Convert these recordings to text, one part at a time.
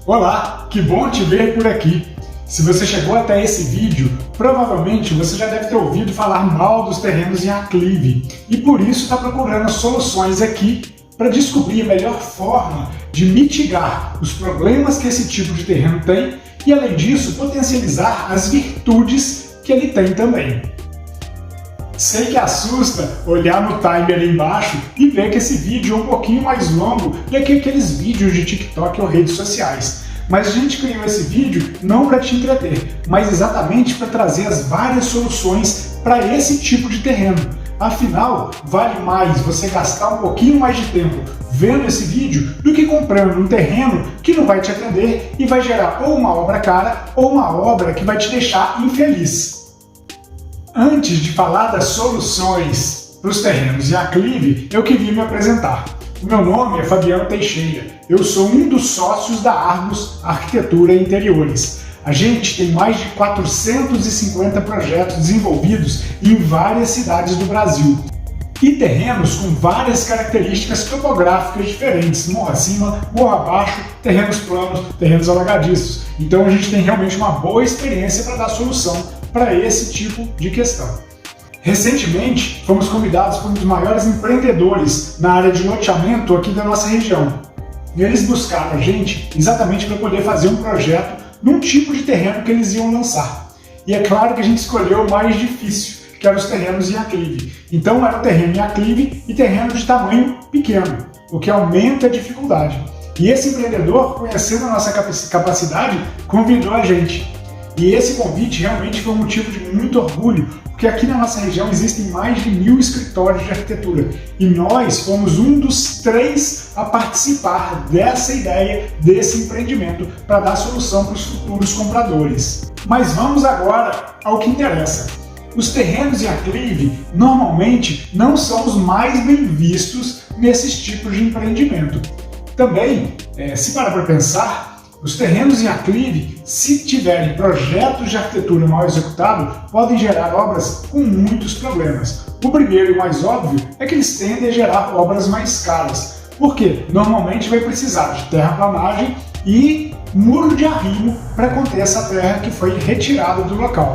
Olá, que bom te ver por aqui! Se você chegou até esse vídeo, provavelmente você já deve ter ouvido falar mal dos terrenos em aclive e por isso está procurando soluções aqui para descobrir a melhor forma de mitigar os problemas que esse tipo de terreno tem e, além disso, potencializar as virtudes que ele tem também. Sei que assusta olhar no timer ali embaixo e ver que esse vídeo é um pouquinho mais longo do que aqueles vídeos de TikTok ou redes sociais. Mas a gente criou esse vídeo não para te entreter, mas exatamente para trazer as várias soluções para esse tipo de terreno. Afinal, vale mais você gastar um pouquinho mais de tempo vendo esse vídeo do que comprando um terreno que não vai te atender e vai gerar ou uma obra cara ou uma obra que vai te deixar infeliz. Antes de falar das soluções para os terrenos em aclive, eu queria me apresentar. O meu nome é Fabiano Teixeira, eu sou um dos sócios da Argos Arquitetura e Interiores. A gente tem mais de 450 projetos desenvolvidos em várias cidades do Brasil e terrenos com várias características topográficas diferentes, morro acima, morro abaixo, terrenos planos, terrenos alagadiços. Então a gente tem realmente uma boa experiência para dar solução para esse tipo de questão. Recentemente, fomos convidados por um dos maiores empreendedores na área de loteamento aqui da nossa região. E eles buscaram a gente exatamente para poder fazer um projeto num tipo de terreno que eles iam lançar. E é claro que a gente escolheu o mais difícil, que eram os terrenos em aclive. Então era o terreno em aclive e terreno de tamanho pequeno, o que aumenta a dificuldade. E esse empreendedor, conhecendo a nossa capacidade, convidou a gente. E esse convite realmente foi um motivo de muito orgulho, porque aqui na nossa região existem mais de 1000 escritórios de arquitetura e nós fomos um dos 3 a participar dessa ideia, desse empreendimento, para dar solução para os futuros compradores. Mas vamos agora ao que interessa. Os terrenos em aclive normalmente não são os mais bem vistos nesses tipos de empreendimento. Também, se parar para pensar, os terrenos em aclive, se tiverem projetos de arquitetura mal executados, podem gerar obras com muitos problemas. O primeiro e mais óbvio é que eles tendem a gerar obras mais caras, porque normalmente vai precisar de terraplanagem e muro de arrimo para conter essa terra que foi retirada do local.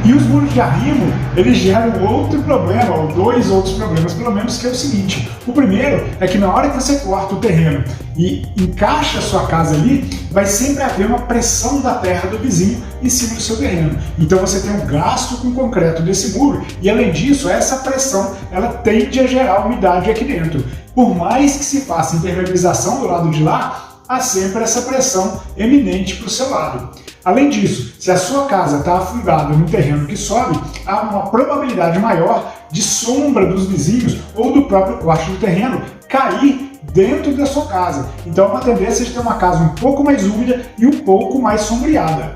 E os muros de arrimo, eles geram outro problema, ou 2 outros problemas pelo menos, que é o seguinte. O primeiro é que na hora que você corta o terreno e encaixa a sua casa ali, vai sempre haver uma pressão da terra do vizinho em cima do seu terreno. Então você tem um gasto com concreto desse muro e, além disso, essa pressão ela tende a gerar umidade aqui dentro. Por mais que se faça impermeabilização do lado de lá, há sempre essa pressão eminente para o seu lado. Além disso, se a sua casa está afundada no terreno que sobe, há uma probabilidade maior de sombra dos vizinhos ou do próprio corte do terreno cair dentro da sua casa. Então há uma tendência de ter uma casa um pouco mais úmida e um pouco mais sombreada.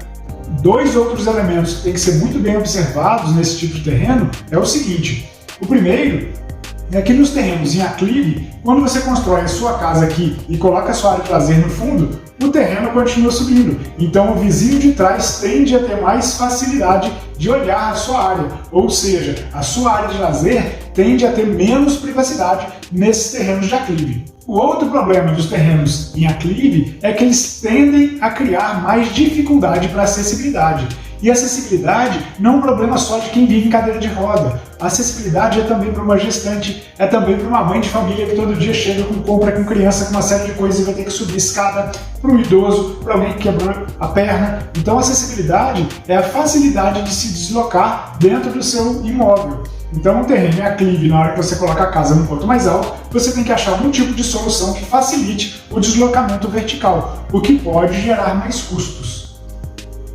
2 outros elementos que têm que ser muito bem observados nesse tipo de terreno é o seguinte. O primeiro é que nos terrenos em aclive, quando você constrói a sua casa aqui e coloca a sua área de lazer no fundo, o terreno continua subindo. Então o vizinho de trás tende a ter mais facilidade de olhar a sua área, ou seja, a sua área de lazer tende a ter menos privacidade nesses terrenos de aclive. O outro problema dos terrenos em aclive é que eles tendem a criar mais dificuldade para acessibilidade. E acessibilidade não é um problema só de quem vive em cadeira de roda. A acessibilidade é também para uma gestante, é também para uma mãe de família que todo dia chega com compra com criança, com uma série de coisas e vai ter que subir escada, para um idoso, para alguém que quebrou a perna. Então a acessibilidade é a facilidade de se deslocar dentro do seu imóvel. Então, um terreno em aclive, na hora que você coloca a casa num ponto mais alto, você tem que achar algum tipo de solução que facilite o deslocamento vertical, o que pode gerar mais custos.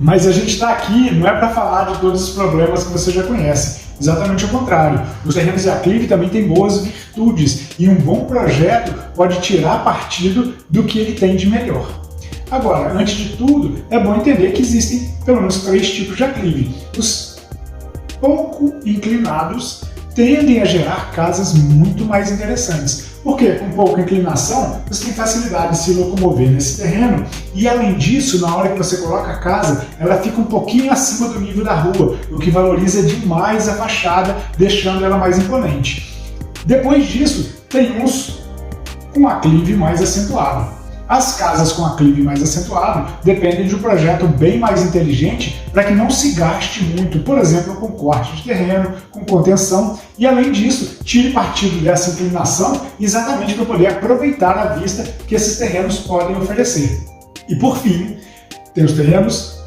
Mas a gente está aqui não é para falar de todos os problemas que você já conhece, exatamente o contrário. Os terrenos em aclive também têm boas virtudes e um bom projeto pode tirar partido do que ele tem de melhor. Agora, antes de tudo, é bom entender que existem pelo menos 3 tipos de aclive. Os pouco inclinados tendem a gerar casas muito mais interessantes. Porque com pouca inclinação, você tem facilidade de se locomover nesse terreno e, além disso, na hora que você coloca a casa, ela fica um pouquinho acima do nível da rua, o que valoriza demais a fachada, deixando ela mais imponente. Depois disso, tem uns com aclive mais acentuado. As casas com aclive mais acentuado dependem de um projeto bem mais inteligente para que não se gaste muito, por exemplo, com corte de terreno, com contenção e, além disso, tire partido dessa inclinação exatamente para poder aproveitar a vista que esses terrenos podem oferecer. E, por fim, tem os terrenos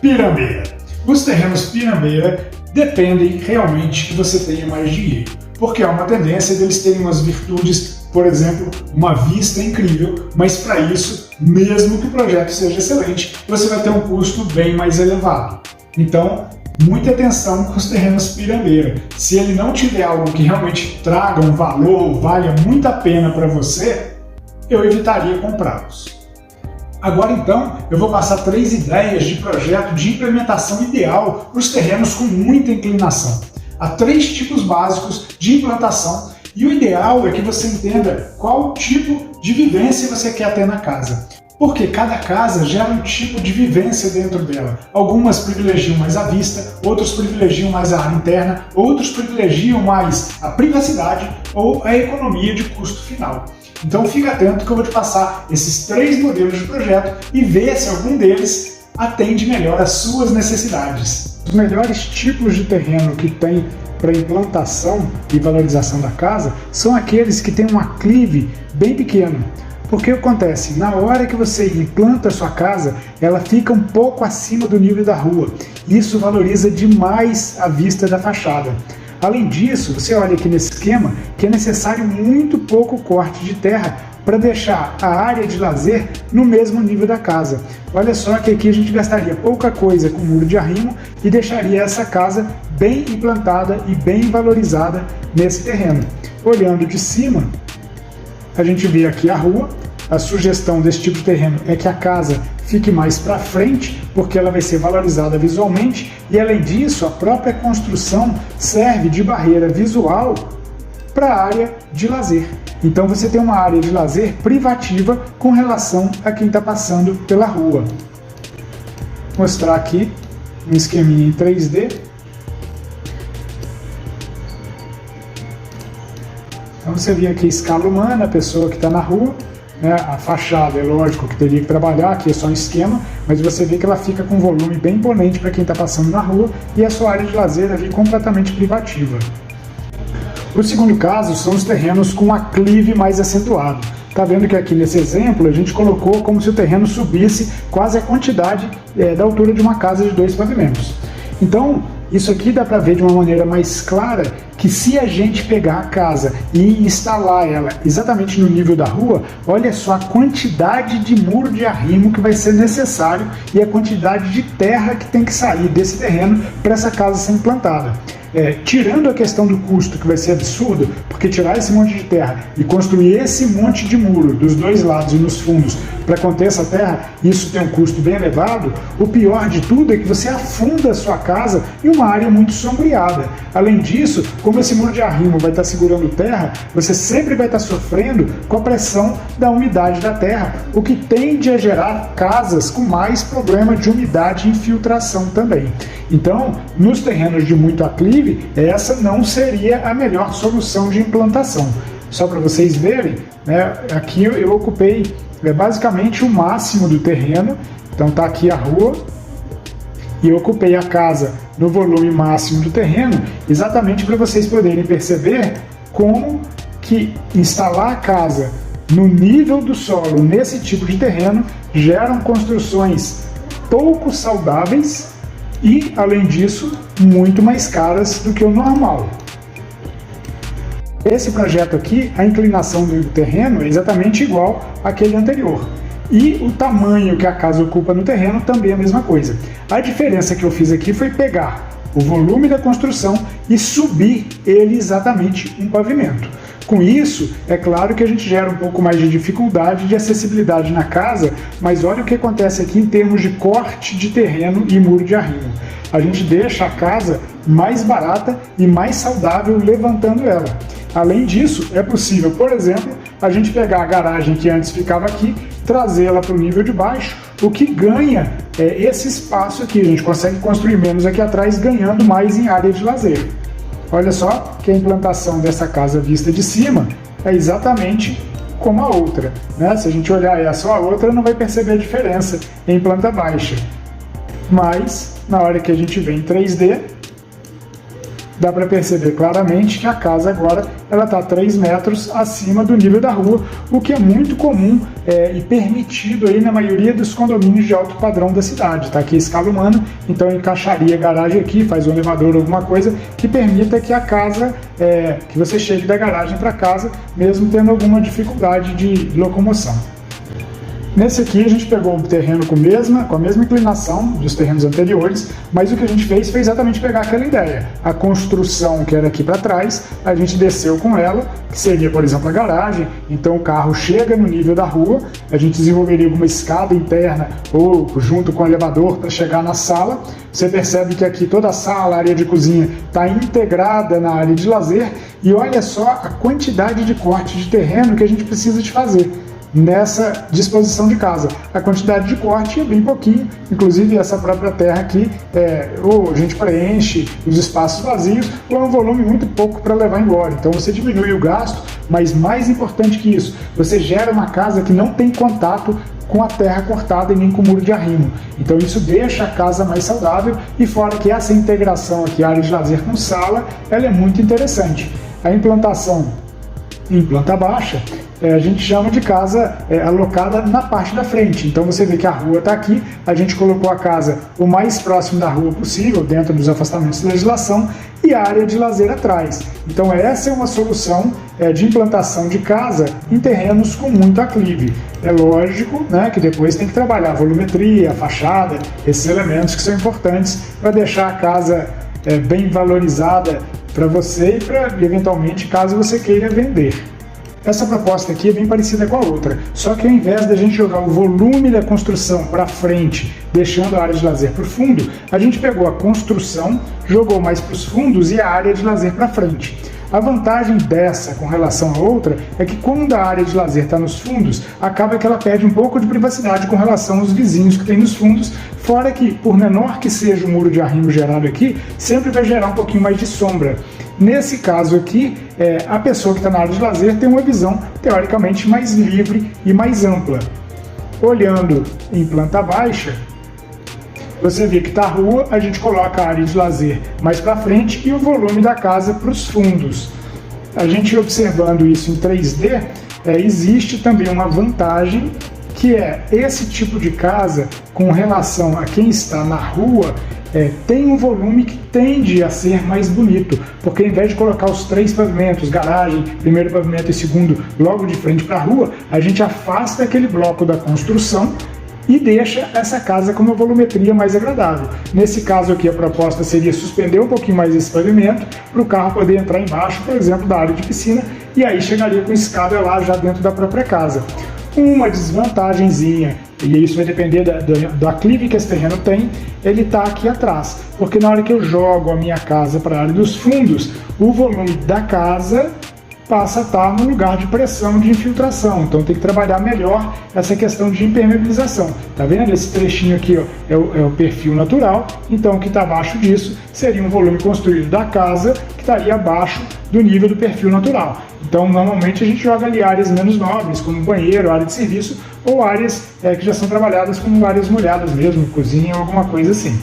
pirambeira. Os terrenos pirambeira dependem realmente que você tenha mais dinheiro, porque há uma tendência deles terem umas virtudes, por exemplo, uma vista incrível, mas para isso, mesmo que o projeto seja excelente, você vai ter um custo bem mais elevado. Então, muita atenção com os terrenos pirambeira. Se ele não tiver algo que realmente traga um valor, valha muito a pena para você, eu evitaria comprá-los. Agora então, eu vou passar 3 ideias de projeto de implementação ideal para os terrenos com muita inclinação. Há 3 tipos básicos de implantação e o ideal é que você entenda qual tipo de vivência você quer ter na casa. Porque cada casa gera um tipo de vivência dentro dela. Algumas privilegiam mais a vista, outros privilegiam mais a área interna, outros privilegiam mais a privacidade ou a economia de custo final. Então fica atento que eu vou te passar esses 3 modelos de projeto e ver se algum deles atende melhor às suas necessidades. Os melhores tipos de terreno que tem para implantação e valorização da casa são aqueles que têm um aclive bem pequeno. Porque acontece, na hora que você implanta a sua casa, ela fica um pouco acima do nível da rua. Isso valoriza demais a vista da fachada. Além disso, você olha aqui nesse esquema que é necessário muito pouco corte de terra para deixar a área de lazer no mesmo nível da casa. Olha só que aqui a gente gastaria pouca coisa com muro de arrimo e deixaria essa casa bem implantada e bem valorizada nesse terreno. Olhando de cima, a gente vê aqui a rua. A sugestão desse tipo de terreno é que a casa fique mais para frente, porque ela vai ser valorizada visualmente e, além disso, a própria construção serve de barreira visual para a área de lazer. Então você tem uma área de lazer privativa com relação a quem está passando pela rua. Vou mostrar aqui um esqueminha em 3D. Então você vê aqui a escala humana, a pessoa que está na rua, né? A fachada é lógico que teria que trabalhar, aqui é só um esquema, mas você vê que ela fica com um volume bem imponente para quem está passando na rua e a sua área de lazer ali completamente privativa. O segundo caso são os terrenos com aclive mais acentuado. Está vendo que aqui nesse exemplo a gente colocou como se o terreno subisse quase a quantidade da altura de uma casa de 2 pavimentos. Então, isso aqui dá para ver de uma maneira mais clara que se a gente pegar a casa e instalar ela exatamente no nível da rua, olha só a quantidade de muro de arrimo que vai ser necessário e a quantidade de terra que tem que sair desse terreno para essa casa ser implantada. Tirando a questão do custo, que vai ser absurdo, porque tirar esse monte de terra e construir esse monte de muro dos 2 lados e nos fundos para conter essa terra, isso tem um custo bem elevado. O pior de tudo é que você afunda a sua casa em uma área muito sombreada. Além disso, como esse muro de arrimo vai estar segurando terra, você sempre vai estar sofrendo com a pressão da umidade da terra, o que tende a gerar casas com mais problema de umidade e infiltração também. Então, nos terrenos de muito aclive, essa não seria a melhor solução de implantação. Só para vocês verem, né, aqui eu ocupei basicamente o máximo do terreno. Então está aqui a rua e eu ocupei a casa no volume máximo do terreno, exatamente para vocês poderem perceber como que instalar a casa no nível do solo nesse tipo de terreno geram construções pouco saudáveis e, além disso, muito mais caras do que o normal. Esse projeto aqui, a inclinação do terreno é exatamente igual àquele anterior. E o tamanho que a casa ocupa no terreno também é a mesma coisa. A diferença que eu fiz aqui foi pegar o volume da construção e subir ele exatamente um pavimento. Com isso, é claro que a gente gera um pouco mais de dificuldade de acessibilidade na casa, mas olha o que acontece aqui em termos de corte de terreno e muro de arrimo. A gente deixa a casa mais barata e mais saudável levantando ela. Além disso, é possível, por exemplo, a gente pegar a garagem que antes ficava aqui, trazê-la para o nível de baixo, o que ganha esse espaço aqui. A gente consegue construir menos aqui atrás, ganhando mais em área de lazer. Olha só que a implantação dessa casa vista de cima é exatamente como a outra, né? Se a gente olhar essa ou a outra, não vai perceber a diferença em planta baixa. Mas, na hora que a gente vê em 3D, dá para perceber claramente que a casa agora ela está 3 metros acima do nível da rua, o que é muito comum e permitido aí na maioria dos condomínios de alto padrão da cidade. Está aqui a escala humana, então encaixaria a garagem aqui, faz um elevador ou alguma coisa que permita que a casa, que você chegue da garagem para casa, mesmo tendo alguma dificuldade de locomoção. Nesse aqui a gente pegou um terreno com a mesma inclinação dos terrenos anteriores, mas o que a gente fez foi exatamente pegar aquela ideia. A construção que era aqui para trás, a gente desceu com ela, que seria, por exemplo, a garagem. Então o carro chega no nível da rua, a gente desenvolveria alguma escada interna ou junto com o elevador para chegar na sala. Você percebe que aqui toda a sala, a área de cozinha, está integrada na área de lazer, e olha só a quantidade de corte de terreno que a gente precisa de fazer nessa disposição de casa. A quantidade de corte é bem pouquinho, inclusive essa própria terra aqui, ou a gente preenche os espaços vazios, ou é um volume muito pouco para levar embora. Então você diminui o gasto, mas mais importante que isso, você gera uma casa que não tem contato com a terra cortada e nem com o muro de arrimo. Então isso deixa a casa mais saudável, e fora que essa integração aqui, área de lazer com sala, ela é muito interessante. A implantação em planta baixa, a gente chama de casa alocada na parte da frente. Então você vê que a rua está aqui, a gente colocou a casa o mais próximo da rua possível, dentro dos afastamentos da legislação, e a área de lazer atrás. Então essa é uma solução de implantação de casa em terrenos com muito aclive. É lógico, né, que depois tem que trabalhar a volumetria, a fachada, esses elementos que são importantes para deixar a casa bem valorizada para você e para, eventualmente, caso você queira vender. Essa proposta aqui é bem parecida com a outra, só que ao invés da gente jogar o volume da construção para frente, deixando a área de lazer para o fundo, a gente pegou a construção, jogou mais para os fundos e a área de lazer para frente. A vantagem dessa com relação a outra é que quando a área de lazer está nos fundos, acaba que ela perde um pouco de privacidade com relação aos vizinhos que tem nos fundos, fora que, por menor que seja o muro de arrimo gerado aqui, sempre vai gerar um pouquinho mais de sombra. Nesse caso aqui, a pessoa que está na área de lazer tem uma visão teoricamente mais livre e mais ampla. Olhando em planta baixa, você vê que está a rua, a gente coloca a área de lazer mais para frente e o volume da casa para os fundos. A gente observando isso em 3D, existe também uma vantagem, que é esse tipo de casa com relação a quem está na rua, tem um volume que tende a ser mais bonito, porque ao invés de colocar os 3 pavimentos, garagem, primeiro pavimento e segundo, logo de frente para a rua, a gente afasta aquele bloco da construção e deixa essa casa com uma volumetria mais agradável. Nesse caso aqui, a proposta seria suspender um pouquinho mais esse pavimento para o carro poder entrar embaixo, por exemplo, da área de piscina, e aí chegaria com escada lá já dentro da própria casa. Uma desvantagenzinha, e isso vai depender do aclive que esse terreno tem, ele está aqui atrás, porque na hora que eu jogo a minha casa para a área dos fundos, o volume da casa passa a estar no lugar de pressão de infiltração, então tem que trabalhar melhor essa questão de impermeabilização. Tá vendo? Esse trechinho aqui, ó, é o perfil natural, então o que está abaixo disso seria um volume construído da casa que estaria abaixo do nível do perfil natural. Então normalmente a gente joga ali áreas menos nobres, como banheiro, área de serviço, ou áreas que já são trabalhadas como áreas molhadas mesmo, cozinha ou alguma coisa assim.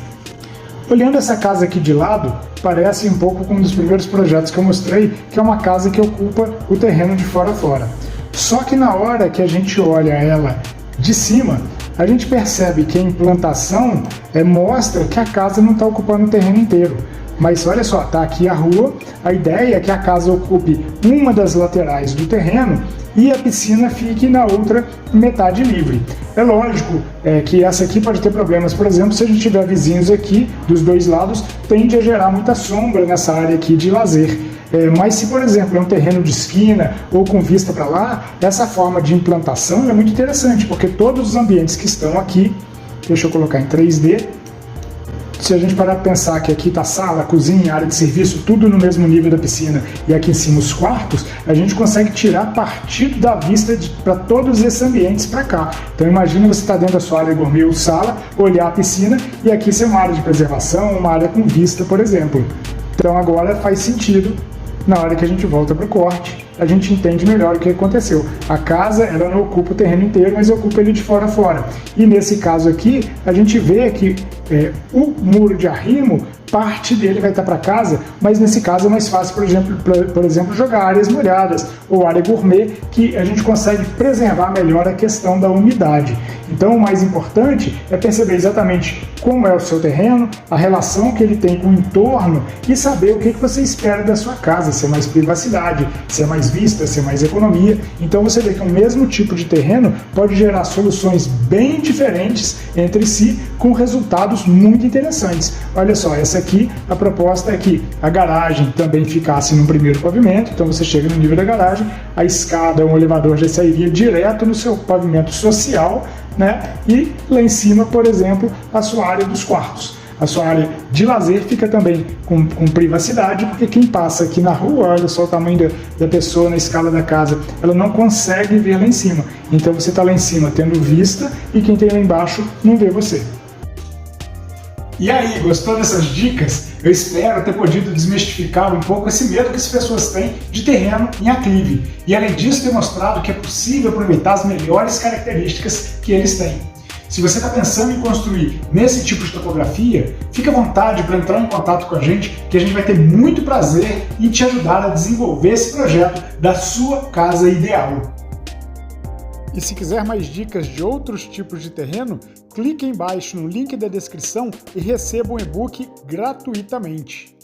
Olhando essa casa aqui de lado, parece um pouco com um dos primeiros projetos que eu mostrei, que é uma casa que ocupa o terreno de fora a fora. Só que na hora que a gente olha ela de cima, a gente percebe que a implantação mostra que a casa não está ocupando o terreno inteiro. Mas olha só, está aqui a rua, a ideia é que a casa ocupe uma das laterais do terreno e a piscina fique na outra metade livre. É lógico que essa aqui pode ter problemas, por exemplo, se a gente tiver vizinhos aqui dos dois lados, tende a gerar muita sombra nessa área aqui de lazer. Mas se, por exemplo, é um terreno de esquina ou com vista para lá, essa forma de implantação é muito interessante, porque todos os ambientes que estão aqui, deixa eu colocar em 3D, se a gente parar para pensar que aqui está sala, cozinha, área de serviço, tudo no mesmo nível da piscina, e aqui em cima os quartos, a gente consegue tirar partido da vista para todos esses ambientes para cá. Então imagina você estar dentro da sua área gourmet ou sala, olhar a piscina, e aqui ser uma área de preservação, uma área com vista, por exemplo. Então agora faz sentido na hora que a gente volta para o corte, a gente entende melhor o que aconteceu. A casa, ela não ocupa o terreno inteiro, mas ocupa ele de fora a fora. E nesse caso aqui, a gente vê que o muro de arrimo, parte dele vai estar para casa, mas nesse caso é mais fácil, por exemplo, jogar áreas molhadas ou área gourmet, que a gente consegue preservar melhor a questão da umidade. Então o mais importante é perceber exatamente como é o seu terreno, a relação que ele tem com o entorno e saber o que você espera da sua casa, se é mais privacidade, se é mais vista, se é mais economia. Então você vê que o mesmo tipo de terreno pode gerar soluções bem diferentes entre si, com resultados muito interessantes. Olha só, essa aqui, a proposta é que a garagem também ficasse no primeiro pavimento, então você chega no nível da garagem, a escada, um elevador já sairia direto no seu pavimento social, né? E lá em cima, por exemplo, a sua área dos quartos. A sua área de lazer fica também com privacidade, porque quem passa aqui na rua, olha só o tamanho da pessoa na escala da casa, ela não consegue ver lá em cima. Então você está lá em cima tendo vista e quem tem lá embaixo não vê você. E aí, gostou dessas dicas? Eu espero ter podido desmistificar um pouco esse medo que as pessoas têm de terreno em aclive. E além disso, ter mostrado que é possível aproveitar as melhores características que eles têm. Se você está pensando em construir nesse tipo de topografia, fique à vontade para entrar em contato com a gente, que a gente vai ter muito prazer em te ajudar a desenvolver esse projeto da sua casa ideal. E se quiser mais dicas de outros tipos de terreno, clique embaixo no link da descrição e receba um e-book gratuitamente.